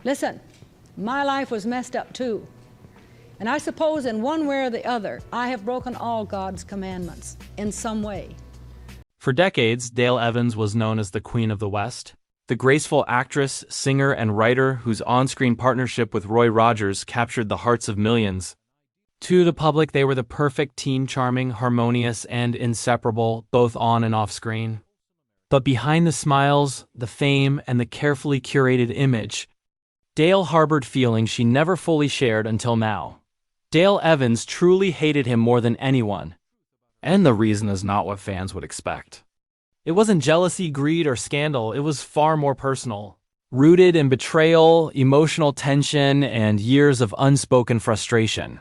Listen, my life was messed up too. And I suppose in one way or the other, I have broken all God's commandments in some way. For decades, Dale Evans was known as the Queen of the West, the graceful actress, singer, and writer whose on-screen partnership with Roy Rogers captured the hearts of millions. To the public, they were the perfect teen, charming, harmonious, and inseparable, both on and off screen. But behind the smiles, the fame, and the carefully curated image, Dale harbored feelings she never fully shared until now. Dale Evans truly hated him more than anyone. And the reason is not what fans would expect. It wasn't jealousy, greed, or scandal. It was far more personal, rooted in betrayal, emotional tension, and years of unspoken frustration.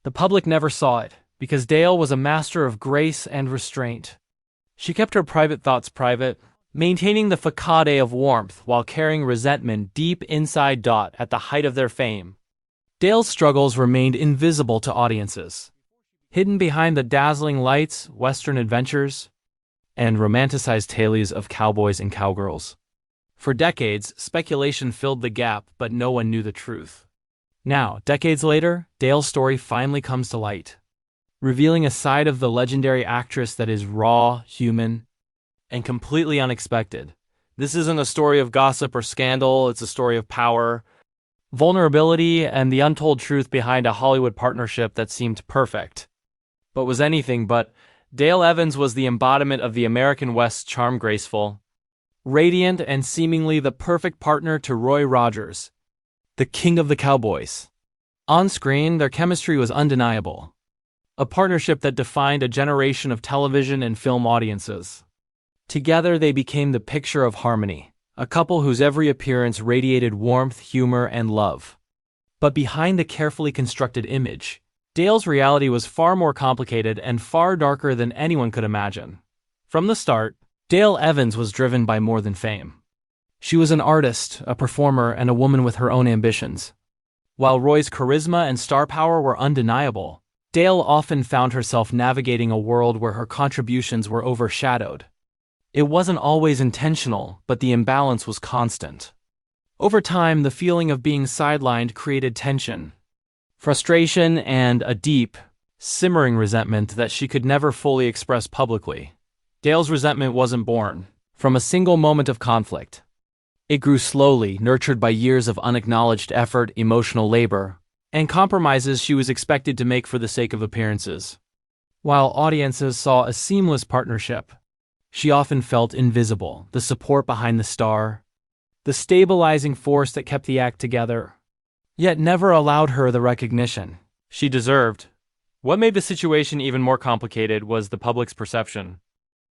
The public never saw it, because Dale was a master of grace and restraint. She kept her private thoughts private, maintaining the facade of warmth while carrying resentment deep inside. At the height of their fame, Dale's struggles remained invisible to audiences, hidden behind the dazzling lights, Western adventures, and romanticized tales of cowboys and cowgirls. For decades, speculation filled the gap, but no one knew the truth. Now, decades later, Dale's story finally comes to light, revealing a side of the legendary actress that is raw, human, and completely unexpected. This isn't a story of gossip or scandal, it's a story of power, vulnerability, and the untold truth behind a Hollywood partnership that seemed perfect, but was anything but. Dale Evans was the embodiment of the American West's charm, graceful, radiant, and seemingly the perfect partner to Roy Rogers, the king of the cowboys. On screen, their chemistry was undeniable, a partnership that defined a generation of television and film audiences. Together, they became the picture of harmony, a couple whose every appearance radiated warmth, humor, and love. But behind the carefully constructed image, Dale's reality was far more complicated and far darker than anyone could imagine. From the start, Dale Evans was driven by more than fame. She was an artist, a performer, and a woman with her own ambitions. While Roy's charisma and star power were undeniable, Dale often found herself navigating a world where her contributions were overshadowed. It wasn't always intentional, but the imbalance was constant. Over time, the feeling of being sidelined created tension, frustration, and a deep, simmering resentment that she could never fully express publicly. Dale's resentment wasn't born from a single moment of conflict. It grew slowly, nurtured by years of unacknowledged effort, emotional labor, and compromises she was expected to make for the sake of appearances. While audiences saw a seamless partnership, she often felt invisible, the support behind the star, the stabilizing force that kept the act together, yet never allowed her the recognition she deserved. What made the situation even more complicated was the public's perception.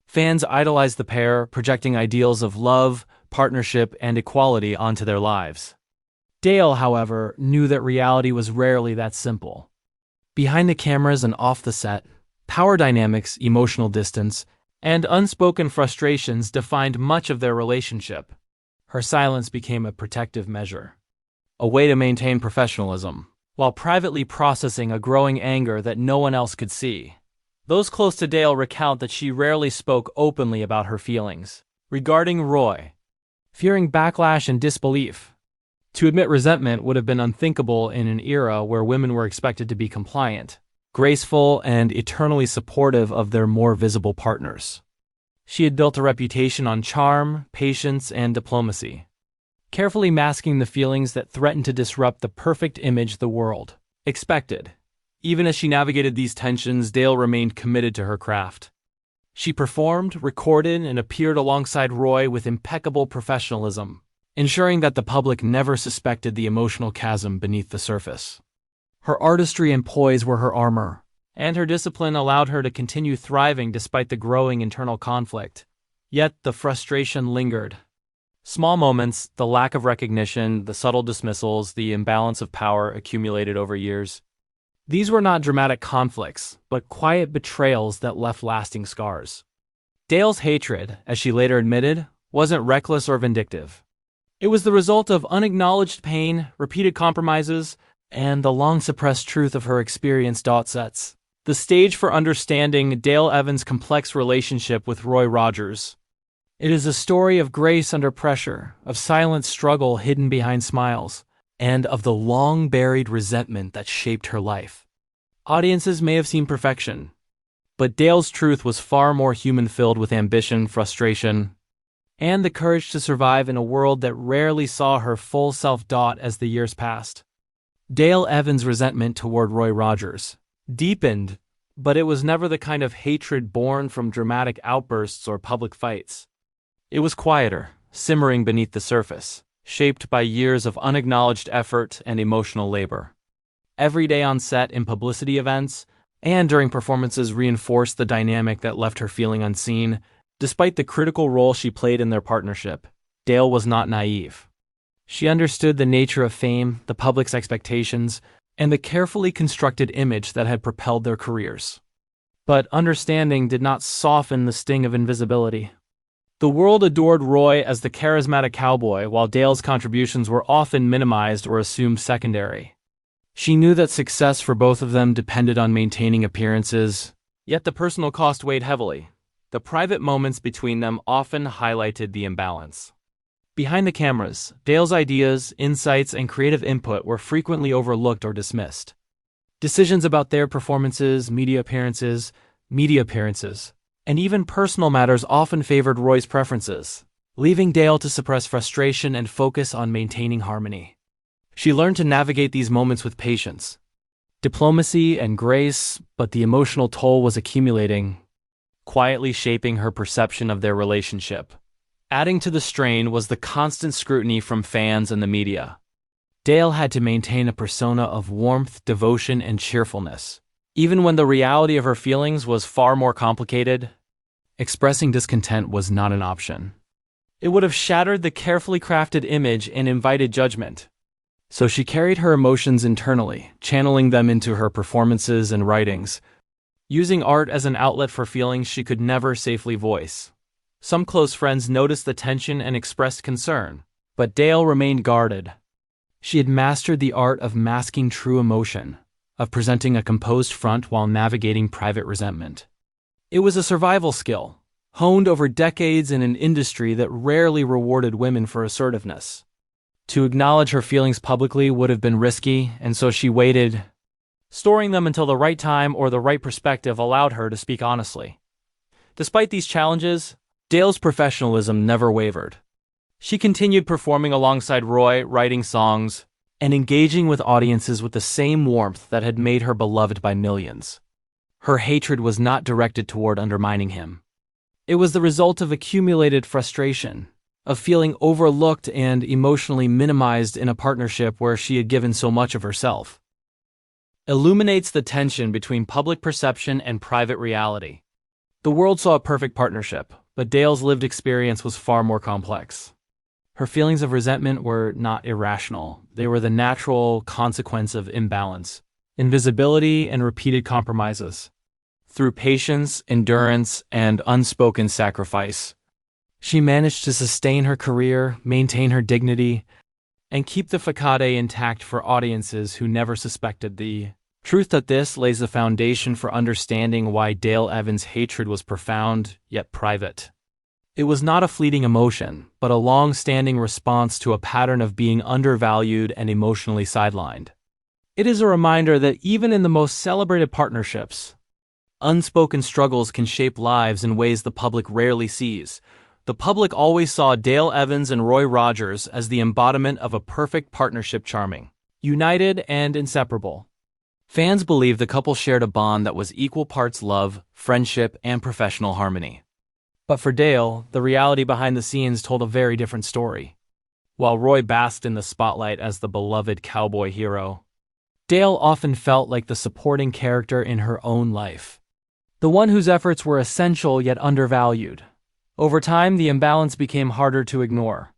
Fans idolized the pair, projecting ideals of love, partnership, and equality onto their lives. Dale, however, knew that reality was rarely that simple. Behind the cameras and off the set, power dynamics, emotional distance, and unspoken frustrations defined much of their relationship. Her silence became a protective measure, a way to maintain professionalism, while privately processing a growing anger that no one else could see. Those close to Dale recount that she rarely spoke openly about her feelings regarding Roy, fearing backlash and disbelief. To admit resentment would have been unthinkable in an era where women were expected to be compliant, graceful, and eternally supportive of their more visible partners. She had built a reputation on charm, patience, and diplomacy, carefully masking the feelings that threatened to disrupt the perfect image the world expected. Even as she navigated these tensions, Dale remained committed to her craft. She performed, recorded, and appeared alongside Roy with impeccable professionalism, ensuring that the public never suspected the emotional chasm beneath the surface. Her artistry and poise were her armor, and her discipline allowed her to continue thriving despite the growing internal conflict. Yet the frustration lingered. Small moments, the lack of recognition, the subtle dismissals, the imbalance of power accumulated over years. These were not dramatic conflicts, but quiet betrayals that left lasting scars. Dale's hatred, as she later admitted, wasn't reckless or vindictive. It was the result of unacknowledged pain, repeated compromises, and the long-suppressed truth of her experience. Sets the stage for understanding Dale Evans' complex relationship with Roy Rogers. It is a story of grace under pressure, of silent struggle hidden behind smiles, and of the long-buried resentment that shaped her life. Audiences may have seen perfection, but Dale's truth was far more human, filled with ambition, frustration, and the courage to survive in a world that rarely saw her full self. As the years passed, Dale Evans' resentment toward Roy Rogers deepened, but it was never the kind of hatred born from dramatic outbursts or public fights. It was quieter, simmering beneath the surface, shaped by years of unacknowledged effort and emotional labor. Every day on set, in publicity events, and during performances reinforced the dynamic that left her feeling unseen. Despite the critical role she played in their partnership, Dale was not naive. She understood the nature of fame, the public's expectations, and the carefully constructed image that had propelled their careers. But understanding did not soften the sting of invisibility. The world adored Roy as the charismatic cowboy, while Dale's contributions were often minimized or assumed secondary. She knew that success for both of them depended on maintaining appearances, yet the personal cost weighed heavily. The private moments between them often highlighted the imbalance. Behind the cameras, Dale's ideas, insights, and creative input were frequently overlooked or dismissed. Decisions about their performances, media appearances, and even personal matters often favored Roy's preferences, leaving Dale to suppress frustration and focus on maintaining harmony. She learned to navigate these moments with patience, diplomacy, and grace, but the emotional toll was accumulating, quietly shaping her perception of their relationship. Adding to the strain was the constant scrutiny from fans and the media. Dale had to maintain a persona of warmth, devotion, and cheerfulness. Even when the reality of her feelings was far more complicated, expressing discontent was not an option. It would have shattered the carefully crafted image and invited judgment. So she carried her emotions internally, channeling them into her performances and writings, using art as an outlet for feelings she could never safely voice. Some close friends noticed the tension and expressed concern, but Dale remained guarded. She had mastered the art of masking true emotion, of presenting a composed front while navigating private resentment. It was a survival skill, honed over decades in an industry that rarely rewarded women for assertiveness. To acknowledge her feelings publicly would have been risky, and so she waited, storing them until the right time or the right perspective allowed her to speak honestly. Despite these challenges, Dale's professionalism never wavered. She continued performing alongside Roy, writing songs, and engaging with audiences with the same warmth that had made her beloved by millions. Her hatred was not directed toward undermining him. It was the result of accumulated frustration, of feeling overlooked and emotionally minimized in a partnership where she had given so much of herself. Illuminates the tension between public perception and private reality. The world saw a perfect partnership, but Dale's lived experience was far more complex. Her feelings of resentment were not irrational. They were the natural consequence of imbalance, invisibility, and repeated compromises. Through patience, endurance, and unspoken sacrifice, she managed to sustain her career, maintain her dignity, and keep the facade intact for audiences who never suspected the truth. That this lays the foundation for understanding why Dale Evans' hatred was profound yet private. It was not a fleeting emotion, but a long-standing response to a pattern of being undervalued and emotionally sidelined. It is a reminder that even in the most celebrated partnerships, unspoken struggles can shape lives in ways the public rarely sees. The public always saw Dale Evans and Roy Rogers as the embodiment of a perfect partnership, charming, united, and inseparable. Fans believed the couple shared a bond that was equal parts love, friendship, and professional harmony. But for Dale, the reality behind the scenes told a very different story. While Roy basked in the spotlight as the beloved cowboy hero, Dale often felt like the supporting character in her own life, the one whose efforts were essential yet undervalued. Over time, the imbalance became harder to ignore.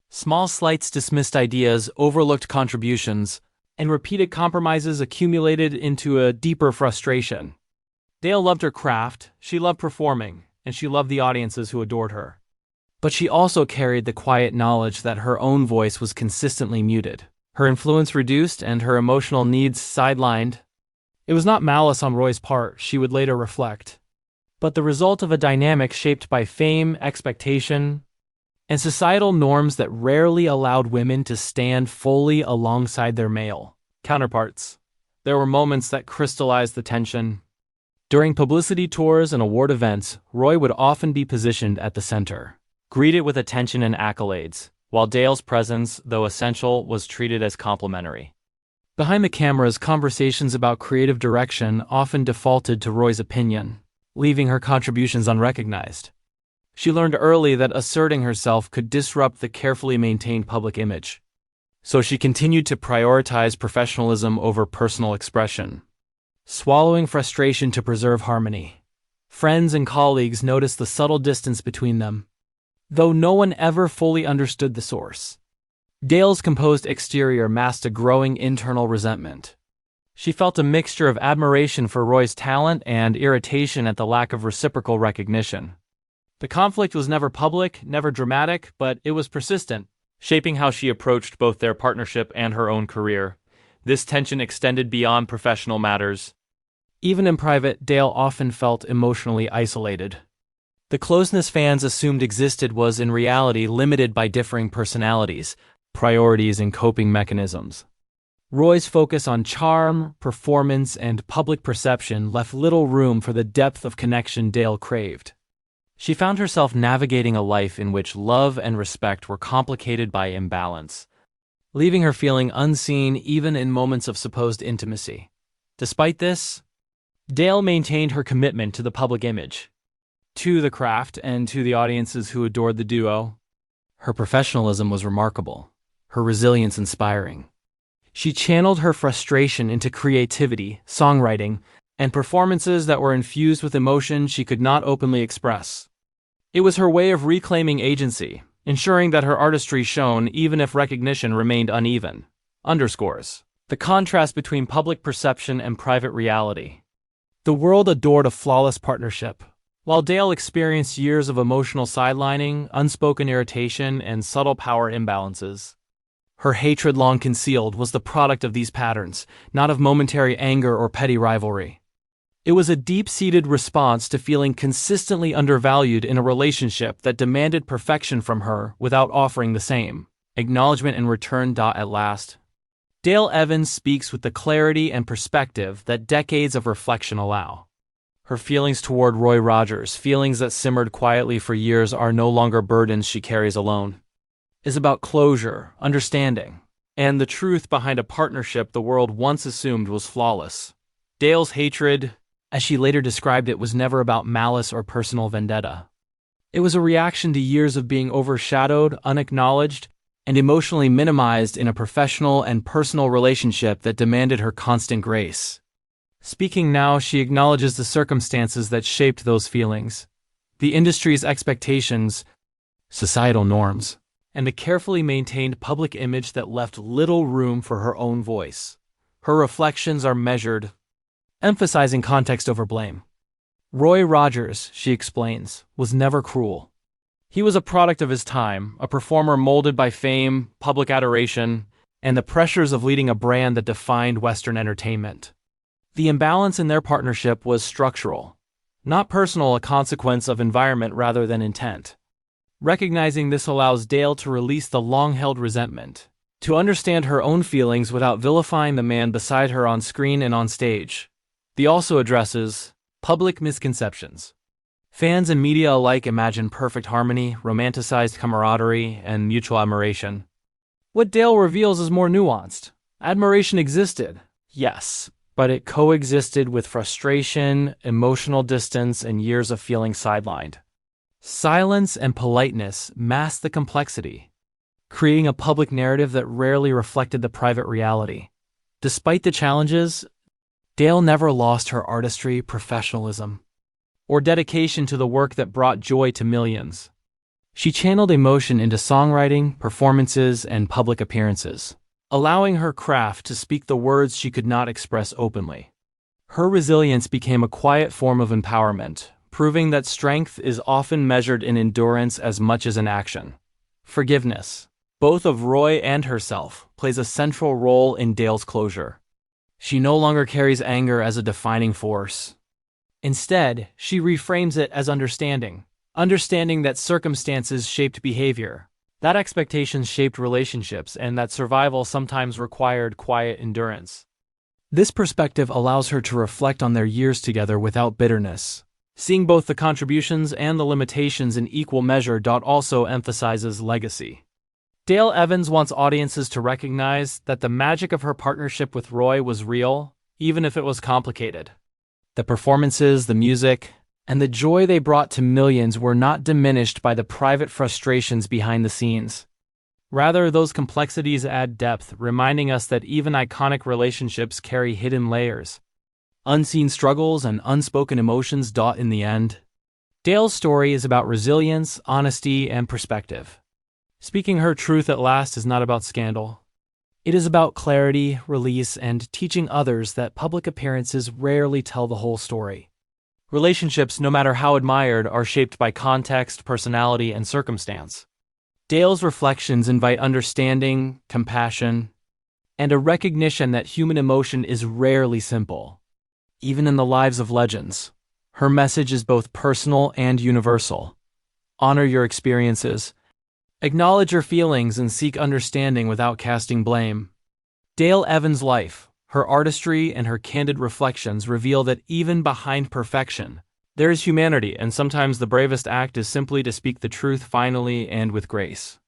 Small slights, dismissed ideas, overlooked contributions, and repeated compromises accumulated into a deeper frustration. Dale loved her craft, she loved performing, and she loved the audiences who adored her. But she also carried the quiet knowledge that her own voice was consistently muted, her influence reduced, and her emotional needs sidelined. It was not malice on Roy's part, she would later reflect. but the result of a dynamic shaped by fame, expectation, and societal norms that rarely allowed women to stand fully alongside their male counterparts. There were moments that crystallized the tension. During publicity tours and award events, Roy would often be positioned at the center, greeted with attention and accolades, while Dale's presence, though essential, was treated as complimentary. Behind the cameras, conversations about creative direction often defaulted to Roy's opinion, leaving her contributions unrecognized. She learned early that asserting herself could disrupt the carefully maintained public image, so she continued to prioritize professionalism over personal expression, swallowing frustration to preserve harmony. Friends and colleagues noticed the subtle distance between them, though no one ever fully understood the source. Dale's composed exterior masked a growing internal resentment. She felt a mixture of admiration for Roy's talent and irritation at the lack of reciprocal recognition. The conflict was never public, never dramatic, but it was persistent, shaping how she approached both their partnership and her own career. This tension extended beyond professional matters. Even in private, Dale often felt emotionally isolated. The closeness fans assumed existed was in reality limited by differing personalities, priorities, and coping mechanisms. Roy's focus on charm, performance, and public perception left little room for the depth of connection Dale craved. She found herself navigating a life in which love and respect were complicated by imbalance, leaving her feeling unseen even in moments of supposed intimacy. Despite this, Dale maintained her commitment to the public image, to the craft, and to the audiences who adored the duo. Her professionalism was remarkable, her resilience inspiring. She channeled her frustration into creativity, songwriting, and performances that were infused with emotion she could not openly express. It was her way of reclaiming agency, ensuring that her artistry shone even if recognition remained uneven. Underscores the contrast between public perception and private reality. The world adored a flawless partnership, while Dale experienced years of emotional sidelining, unspoken irritation, and subtle power imbalances. Her hatred, long concealed, was the product of these patterns, not of momentary anger or petty rivalry. It was a deep-seated response to feeling consistently undervalued in a relationship that demanded perfection from her without offering the same acknowledgement in return. At last, Dale Evans speaks with the clarity and perspective that decades of reflection allow. Her feelings toward Roy Rogers, feelings that simmered quietly for years, are no longer burdens she carries alone. Is about closure, understanding, and the truth behind a partnership the world once assumed was flawless. Dale's hatred, as she later described it, was never about malice or personal vendetta. It was a reaction to years of being overshadowed, unacknowledged, and emotionally minimized in a professional and personal relationship that demanded her constant grace. Speaking now, she acknowledges the circumstances that shaped those feelings, the industry's expectations, societal norms, and a carefully maintained public image that left little room for her own voice. Her reflections are measured, emphasizing context over blame. Roy Rogers, she explains, was never cruel. He was a product of his time, a performer molded by fame, public adoration, and the pressures of leading a brand that defined Western entertainment. The imbalance in their partnership was structural, not personal, a consequence of environment rather than intent. Recognizing this allows Dale to release the long-held resentment, to understand her own feelings without vilifying the man beside her on screen and on stage. He also addresses public misconceptions. Fans and media alike imagine perfect harmony, romanticized camaraderie, and mutual admiration. What Dale reveals is more nuanced. Admiration existed, yes, but it coexisted with frustration, emotional distance, and years of feeling sidelined. Silence and politeness masked the complexity, creating a public narrative that rarely reflected the private reality. Despite the challenges, Dale never lost her artistry, professionalism, or dedication to the work that brought joy to millions. She channeled emotion into songwriting, performances, and public appearances, allowing her craft to speak the words she could not express openly. Her resilience became a quiet form of empowerment, proving that strength is often measured in endurance as much as in action. Forgiveness, both of Roy and herself, plays a central role in Dale's closure. She no longer carries anger as a defining force. Instead, she reframes it as understanding. Understanding that circumstances shaped behavior, that expectations shaped relationships, and that survival sometimes required quiet endurance. This perspective allows her to reflect on their years together without bitterness. Seeing both the contributions and the limitations in equal measure. Also emphasizes legacy. Dale Evans wants audiences to recognize that the magic of her partnership with Roy was real, even if it was complicated. The performances, the music, and the joy they brought to millions were not diminished by the private frustrations behind the scenes. Rather, those complexities add depth, reminding us that even iconic relationships carry hidden layers, unseen struggles, and unspoken emotions. In the end, Dale's story is about resilience, honesty, and perspective. Speaking her truth at last is not about scandal. It is about clarity, release, and teaching others that public appearances rarely tell the whole story. Relationships, no matter how admired, are shaped by context, personality, and circumstance. Dale's reflections invite understanding, compassion, and a recognition that human emotion is rarely simple. Even in the lives of legends, her message is both personal and universal. Honor your experiences, acknowledge your feelings, and seek understanding without casting blame. Dale Evans' life, her artistry, and her candid reflections reveal that even behind perfection, there is humanity, and sometimes the bravest act is simply to speak the truth finally and with grace.